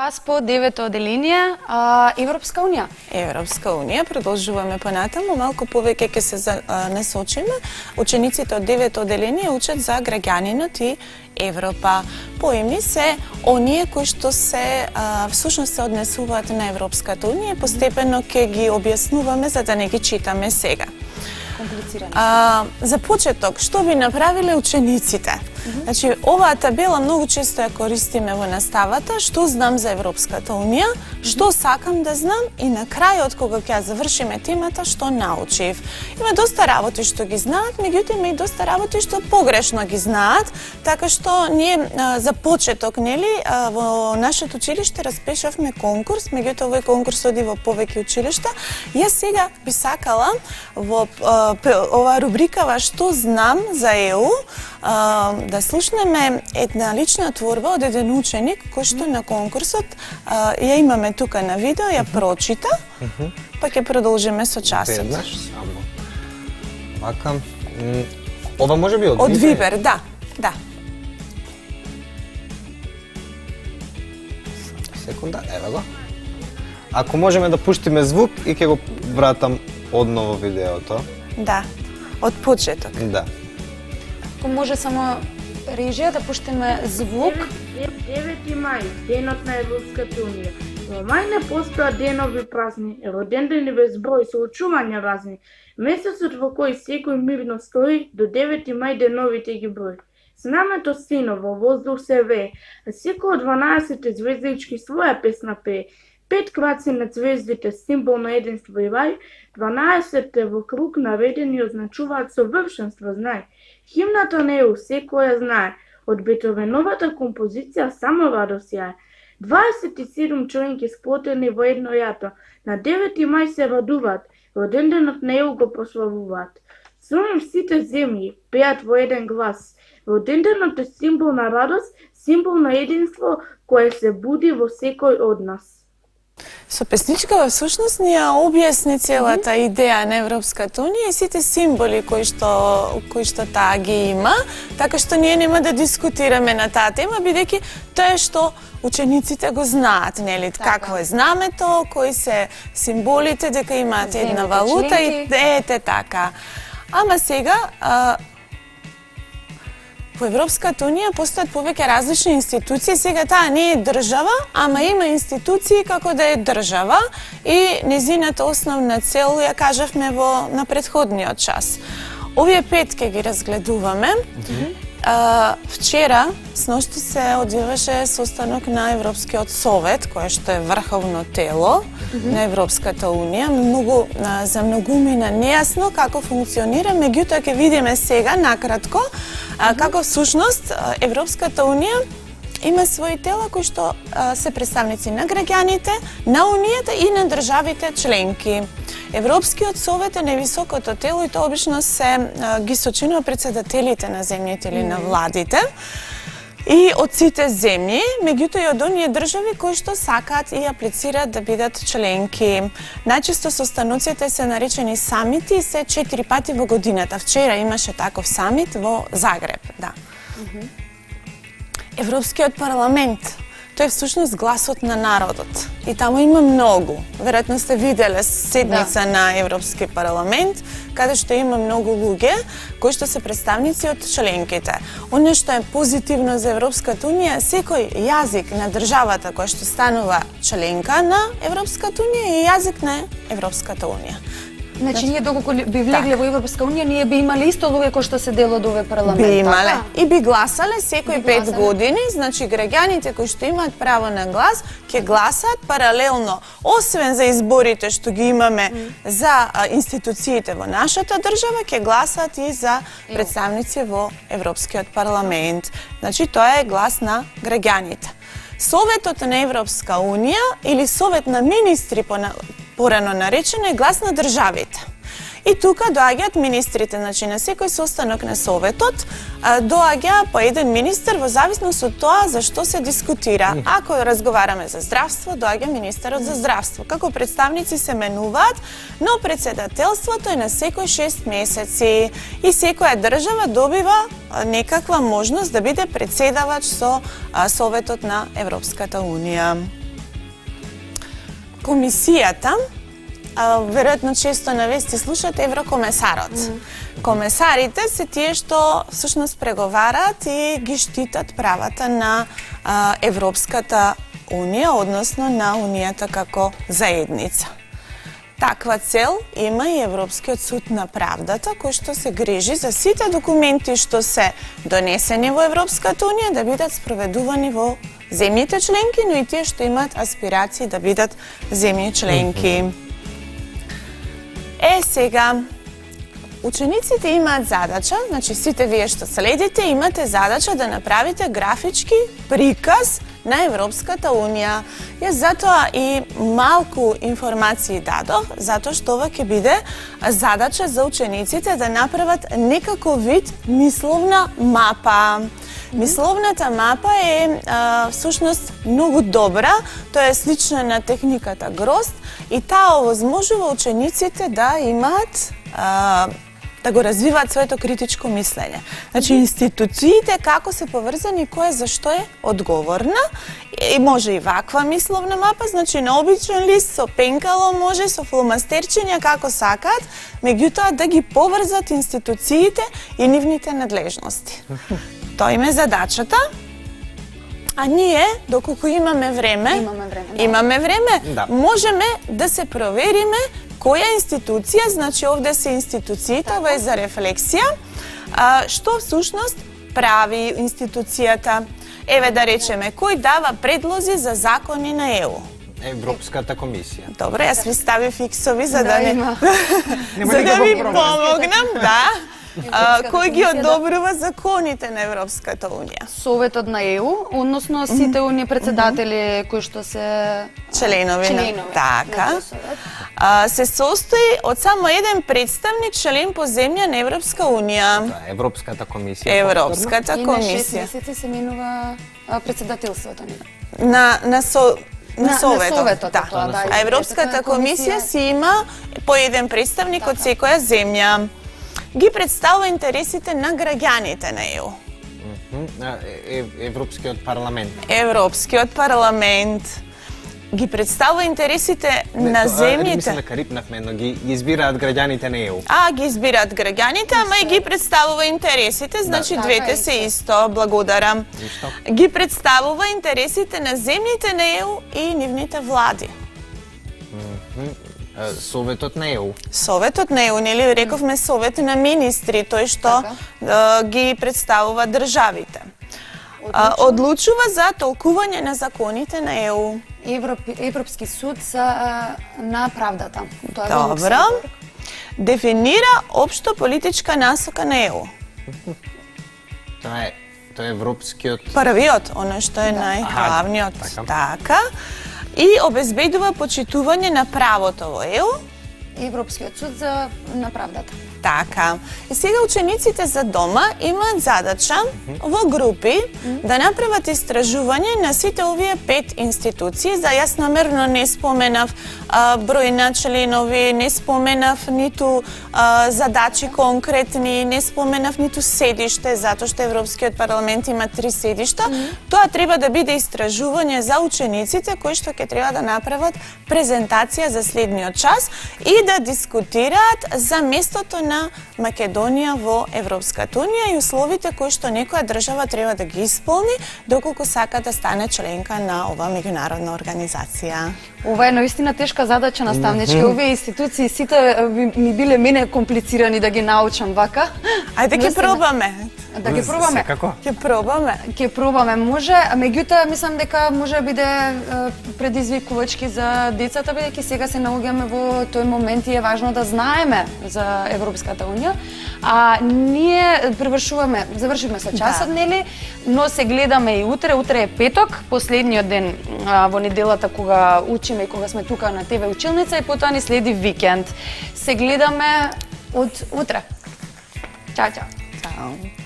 вас по 9-то оделение Европска унија. Европска унија, продолжуваме понатаму, малку повеќе ќе се насочиме. Учениците од 9-то оделение учат за граѓанинот и Европа. Поимни се оние кои што се всушност се однесуваат на Европската унија, постепено ќе ги објаснуваме за да не ги читаме сега. За почеток, што би направиле учениците? Значи, оваа табела многу често ја користиме во наставата, што знам за Европската унија, што сакам да знам и на крајот кога ќе завршиме темата, што научив. Има доста работи што ги знаат, меѓутоа има и доста работи што погрешно ги знаат, така што ние за почеток, нели, во нашето училиште распишавме конкурс, меѓутоа овој конкурс оди во повеќе училишта. Јас сега би сакала во оваа рубрикава што знам за ЕУ да слушнеме една лична творба од еден ученик кој што на конкурсот ја имаме тука на видео, ја прочита, па ќе продолжиме со часот. Веднаш само. Вака, ова може би од Вибер, да. Секунда, ево го. Ако можеме да пуштиме звук и ќе го вратам одново видеото. Да, од почеток. Да. Ако може само режија да пуштиме звук. 9 мај, денот на Европската унија. Во мај не постојат денови празни, родендени безброј со очувања разни. Месецот во кој секој мирно стои, до 9 мај деновите ги брои. Знамето сино во воздух се вее, а секој од 12 звездички своја песна пее. 5 краци на звездите, символ на единство и рај, 12 во круг наведени означуваат совршенство, знај. Химната на ЕУ секој ја знае, од Бетовеновата композиција само радост ја е. 27 членки сплотени во едно јато, на 9 мај се радуваат, роденденот на ЕУ го прославуваат. Со нив сите земји пеат во еден глас. Роденденот е символ на радост, символ на единство кое се буди во секој од нас. Со песничкава всушност ни ја објасни целата идеја на Европската унија и сите символи кои што таа ги има, така што ние нема да дискутираме на таа тема, бидејќи тоа е што учениците го знаат, нели, какво е знамето, кои се символите, дека имаат една валута и ете така. Ама сега во Европската унија постојат повеќе различни институции, сега таа не е држава, ама има институции како да е држава и незината основна цел ја кажавме на претходниот час. Овие 5 ќе ги разгледуваме. Вчера, сношто се одвиваше состанок на Европскиот совет, кој што е врховно тело на Европската унија. За многумина нејасно како функционира, меѓутоа ќе видиме сега накратко како всушност Европската унија има свои тела кои што се представници на граѓаните, на унијата и на државите членки. Европскиот совет е највисокото тело и тоа обично се ги сочинува председателите на земјите или на владите и од сите земји, меѓутоа и од оние држави кои што сакаат и аплицираат да бидат членки. Најчесто состаноците се наречени самити и се 4 пати во годината. Вчера имаше таков самит во Загреб, да. Европскиот парламент, тој е всушност гласот на народот. И таму има многу. Веројатно сте виделе седница на Европски парламент, каде што има многу луѓе кои што се представници од членките. Оно што е позитивно за Европската унија, секој јазик на државата која што станува членка на Европската унија е јазик на Европската унија. Значи, ние доколку би влегле во Европска унија, ние би имале исто луѓе кои што се дел од овој парламент. Би имале. И би гласале секој 5 години, значи граѓаните кои што имаат право на глас, ќе гласаат паралелно, освен за изборите што ги имаме за институциите во нашата држава, ќе гласаат и за представници во Европскиот парламент. Значи, тоа е глас на граѓаните. Советот на Европска унија или Совет на министри порано наречено е глас на државите. И тука доаѓаат министрите, значи на секој состанок на Советот доаѓа по еден министер во зависност од тоа за што се дискутира. Ако разговараме за здравство, доаѓа министерот за здравство. Како представници се менуваат, но председателството е на секој 6 месеци и секоја држава добива некаква можност да биде председавач со Советот на Европската унија. комисијата, веројатно често на вести слушате еврокомесарот. Комесарите се тие што всушност преговараат и ги штитат правата на Европската Унија, односно на Унијата како заедница. Таква цел има и Европскиот суд на правдата, кој што се грижи за сите документи што се донесени во Европската Унија да бидат спроведувани во земјите членки, но и тие што имаат аспирации да бидат земји членки. Сега, учениците имаат задача, значи сите вие што следите имате задача да направите графички приказ на Европската Унија. Јас затоа и малку информации дадов, затоа што ова ќе биде задача за учениците да направат некако вид мисловна мапа. Мисловната мапа е всушност многу добра, тоа е слична на техниката Грост и таа овозможува учениците да имаат да го развиваат своето критичко мислење. Значи, институциите како се поврзани, кој за што е одговорна, и може и ваква мисловна мапа, значи на обичен лист со пенкало може, со фломастерчиња како сакаат, меѓутоа да ги поврзат институциите и нивните надлежности. Тоа им е задачата. А ние, доколку имаме време, Да. можеме да се провериме која институција, значи овде се институциите, ова е за рефлексија, што всушност прави институцијата. Еве да речеме, кој дава предлози за закони на ЕУ? Европската комисија. Добро, јас ви ставив иксови за да има. за да ви помогнам, да. Кој ги одобрува законите на Европската Унија? Советот на ЕУ, односно сите оние председатели кои што се Членови на така. на тој совет. Се состои од само еден представник член по земја на Европска Унија. Да, Европската комисија. Европската И на 6 комисија. месеци се менува председателството ни. На Советот. Советот, да. тоа, да, А Европската комисија си има по еден представник од секоја земја. Ги представува интересите на граѓаните на ЕУ. Европскиот парламент. Европскиот парламент ги представува интересите на земјите. Мислам дека рипнавме, но ги избираат граѓаните на ЕУ. Ги избираат граѓаните, ама и ги представува интересите, значи двете се исто, благодарам. Ништо. Ги представува интересите на земјите на ЕУ и нивните влади. Советот на ЕУ. Советот на ЕУ, нели рековме совет на министри, тој што ги представува државите. Одлучува за толкување на законите на ЕУ. Европски суд на правдата. Тоа е во Добро. Луксембург. Дефинира општо политичка насока на ЕУ. Тоа е европскиот. Првиот, оно што е најглавниот. Така. И обезбедува почитување на правото во ЕУ. Европскиот суд на правдата. Така. И сега учениците за дома имаат задача во групи да направат истражување на сите овие 5 институции. За јас намерно не споменав број на членови, не споменав ниту задачи конкретни, не споменав ниту седиште, затоа што Европскиот парламент има 3 седишта. Тоа треба да биде истражување за учениците кои што ќе треба да направат презентација за следниот час и да дискутираат за местото на Македонија во Европската Унија и условите кои што некоја држава треба да ги исполни доколку сака да стане членка на оваа меѓународна организација. Ова е наистина тешка задача наставнички. Овие институции сите ми биле мене комплицирани да ги научам вака. Ајде ќе пробаме. Да ги пробаме. Секако. Ќе пробаме. Ќе пробаме, може, меѓутоа мислам дека може биде предизвикувачки за децата, бидејќи сега се наоѓаме во тој момент и е важно да знаеме за Европската Унија. Ние завршивме со часот, нели, но се гледаме и утре. Утре е петок, последниот ден во неделата кога учиме и кога сме тука на ТВ училница и потоа ни следи викенд. Се гледаме од утре. Чао, чао. Чао.